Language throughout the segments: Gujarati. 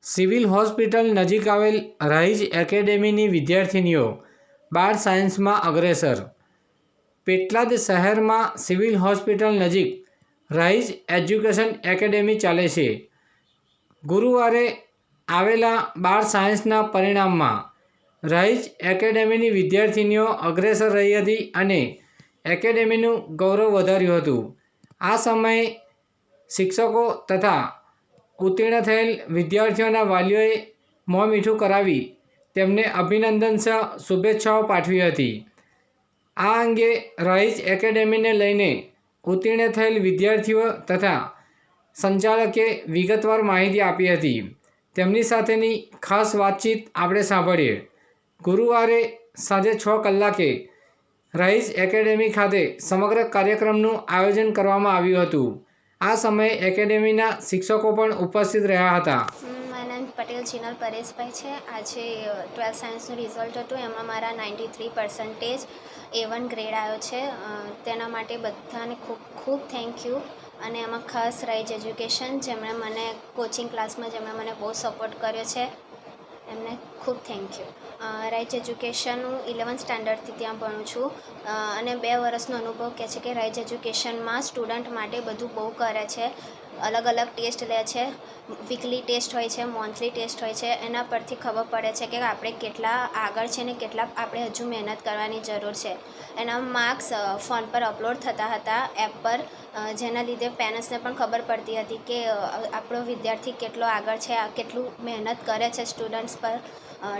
સિવિલ હોસ્પિટલ નજીક આવેલ રહીજ એકેડેમીની વિદ્યાર્થિનીઓ બાર સાયન્સમાં અગ્રેસર. પેટલાદ શહેરમાં સિવિલ હોસ્પિટલ નજીક રહીજ એજ્યુકેશન એકેડેમી ચાલે છે. ગુરુવારે આવેલા બાર સાયન્સના પરિણામમાં રહીજ એકેડેમીની વિદ્યાર્થિનીઓ અગ્રેસર રહી હતી અને એકેડેમીનું ગૌરવ વધાર્યું હતું. આ સમયે શિક્ષકો તથા ઉત્તીર્ણ થયેલ વિદ્યાર્થીઓના વાલીઓએ મોં મીઠું કરાવી તેમને અભિનંદન સહ શુભેચ્છાઓ પાઠવી હતી. આ અંગે રહીજ એકેડેમીને લઈને ઉત્તીર્ણ થયેલ વિદ્યાર્થીઓ તથા સંચાલકે વિગતવાર માહિતી આપી હતી. તેમની સાથેની ખાસ વાતચીત આપણે સાંભળીએ. ગુરુવારે સાંજે 6 કલાકે રહીજ એકેડેમી ખાતે સમગ્ર કાર્યક્રમનું આયોજન કરવામાં આવ્યું હતું. આ સમયે એકેડેમીના શિક્ષકો પણ ઉપસ્થિત રહ્યા હતા. મારું નામ પટેલ ચિનલ પરેશભાઈ છે. આજે 12th સાયન્સનું રિઝલ્ટ હતું, એમાં મારા 93% A1 ગ્રેડ આવ્યો છે. તેના માટે બધાને ખૂબ ખૂબ થેન્ક યુ. અને એમાં ખાસ રહીજ એજ્યુકેશન, જેમણે મને કોચિંગ ક્લાસમાં જેમણે મને બહુ સપોર્ટ કર્યો છે, એમને ખૂબ થેન્ક યુ. રહીજ એજ્યુકેશન હું 11th સ્ટાન્ડર્ડથી ત્યાં ભણું છું અને 2 વર્ષનો અનુભવ કહે છે કે રહીજ એજ્યુકેશનમાં સ્ટુડન્ટ માટે બધું બહુ કરે છે. અલગ અલગ ટેસ્ટ લે છે, વીકલી ટેસ્ટ હોય છે, મંથલી ટેસ્ટ હોય છે. એના પરથી ખબર પડે છે કે આપણે કેટલા આગળ છે ને કેટલા આપણે હજુ મહેનત કરવાની જરૂર છે. એના માર્ક્સ ફોન પર અપલોડ થતા હતા એપ પર, જેના લીધે પેરેન્ટ્સને પણ ખબર પડતી હતી કે આપણો વિદ્યાર્થી કેટલો આગળ છે, કેટલું મહેનત કરે છે સ્ટુડન્ટ્સ પર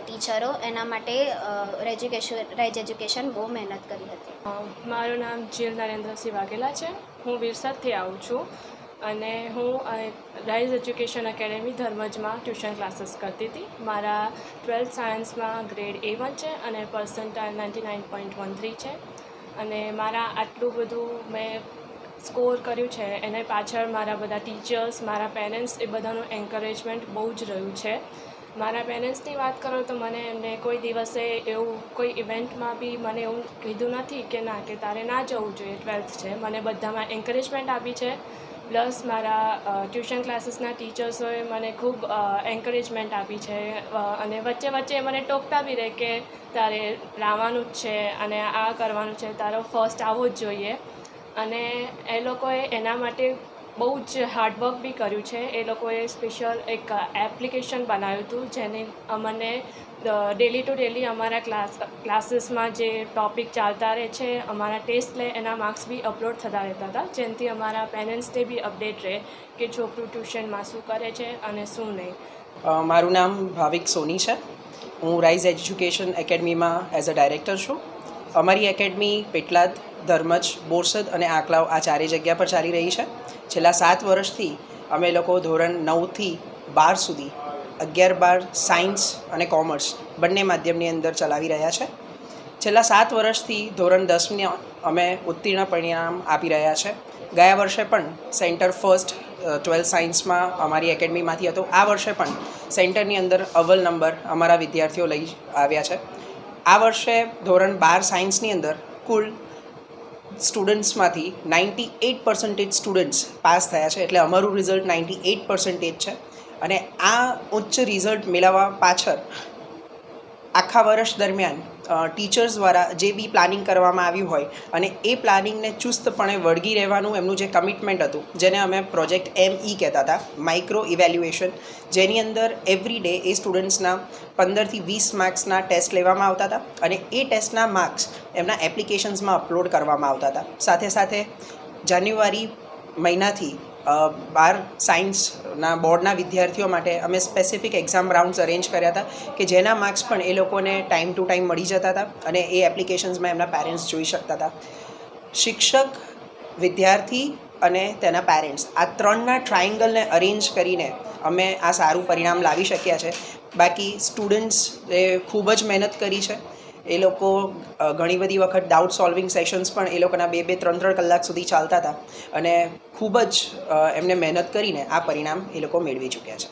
ટીચરો. એના માટે રહીજ એજ્યુકેશન બહુ મહેનત કરી હતી. મારું નામ જીલ નરેન્દ્રસિંહ વાઘેલા છે. હું વિરસાદથી આવું છું અને હું રહીજ એજ્યુકેશન એકેડેમી ધર્મજમાં ટ્યુશન ક્લાસીસ કરતી હતી. મારા 12th સાયન્સમાં ગ્રેડ A1 છે અને પર્સન્ટાઇલ 99.13 છે. અને મારા આટલું બધું મેં સ્કોર કર્યું છે એને પાછળ મારા બધા ટીચર્સ, મારા પેરેન્ટ્સ, એ બધાનું એન્કરેજમેન્ટ બહુ જ રહ્યું છે. મારા પેરેન્ટ્સની વાત કરો તો મને એમને કોઈ દિવસે એવું કોઈ ઇવેન્ટમાં બી મને એવું કીધું નથી કે ના, કે તારે ના જવું જોઈએ, 12th છે. મને બધામાં એન્કરેજમેન્ટ આપી છે. પ્લસ મારા ટ્યુશન ક્લાસીસના ટીચર્સોએ મને ખૂબ એન્કરેજમેન્ટ આપી છે અને વચ્ચે વચ્ચે મને ટોકતા બી રહે કે તારે લાવવાનું જ છે અને આ કરવાનું છે, તારો ફર્સ્ટ આવવો જ જોઈએ. અને એ લોકોએ એના માટે બહુ જ હાર્ડવર્ક બી કર્યું છે. એ લોકોએ સ્પેશિયલ એક એપ્લિકેશન બનાવ્યું હતું જેને અમને ડેલી ટુ ડેલી અમારા ક્લાસીસમાં જે ટૉપિક ચાલતા રહે છે, અમારા ટેસ્ટ લે, એના માર્ક્સ બી અપલોડ થતા રહેતા હતા, જેનાથી અમારા પેરેન્ટ્સને બી અપડેટ રહે કે છોકરું ટ્યુશનમાં શું કરે છે અને શું નહીં. મારું નામ ભાવિક સોની છે. હું રહીજ એજ્યુકેશન એકેડમીમાં એઝ અ ડાયરેક્ટર છું. અમારી એકેડમી પેટલાદ, ધર્મજ, બોરસદ અને આંકલાવ આ ચારેય જગ્યા પર ચાલી રહી છે. છેલ્લા 7 વર્ષથી અમે લોકો ધોરણ 9થી 12 સુધી 11-12 સાયન્સ અને કોમર્સ બંને માધ્યમની અંદર ચલાવી રહ્યા છે. છેલ્લા 7 વર્ષથી ધોરણ 10ને અમે ઉત્તીર્ણ પરિણામ આપી રહ્યા છે. ગયા વર્ષે પણ સેન્ટર ફર્સ્ટ 12th સાયન્સમાં અમારી એકેડમીમાંથી હતો. આ વર્ષે પણ સેન્ટરની અંદર અવ્વલ નંબર અમારા વિદ્યાર્થીઓ લઈ આવ્યા છે. આ વર્ષે ધોરણ 12 સાયન્સની અંદર કુલ સ્ટુડન્ટ્સમાંથી 98% સ્ટુડન્ટ્સ પાસ થયા છે. એટલે અમારું રિઝલ્ટ 98% છે. અને આ ઉચ્ચ રિઝલ્ટ મેળવવા પાછળ આખા વર્ષ દરમિયાન ટીચર્સ દ્વારા જે બી પ્લાનિંગ કરવામાં આવ્યું હોય અને એ પ્લાનિંગને ચુસ્તપણે વળગી રહેવાનું એમનું જે કમિટમેન્ટ હતું, જેને અમે પ્રોજેક્ટ ME કહેતા હતા, માઇક્રો ઇવેલ્યુએશન, જેની અંદર એવરી ડે એ સ્ટુડન્ટ્સના 15થી 20 માર્ક્સના ટેસ્ટ લેવામાં આવતા હતા અને એ ટેસ્ટના માર્ક્સ એમના એપ્લિકેશન્સમાં અપલોડ કરવામાં આવતા હતા. સાથે સાથે જાન્યુઆરી મહિનાથી 12 સાયન્સના બોર્ડના વિદ્યાર્થીઓ માટે અમે સ્પેસિફિક એક્ઝામ રાઉન્ડ્સ અરેન્જ કર્યા હતા કે જેના માર્ક્સ પણ એ લોકોને ટાઈમ ટુ ટાઈમ મળી જતા હતા અને એ એપ્લિકેશન્સમાં એમના પેરેન્ટ્સ જોઈ શકતા હતા. શિક્ષક, વિદ્યાર્થી અને તેના પેરેન્ટ્સ, આ ત્રણના ટ્રાયંગલને અરેન્જ કરીને અમે આ સારું પરિણામ લાવી શક્યા છે. બાકી સ્ટુડન્ટ્સે ખૂબ જ મહેનત કરી છે. એ લોકો ઘણી બધી વખત ડાઉટ સોલ્વિંગ સેશન્સ પણ એ લોકોના 2-2, 3-3 કલાક સુધી ચાલતા હતા અને ખૂબ જ એમને મહેનત કરીને આ પરિણામ એ લોકો મેળવી ચૂક્યા છે.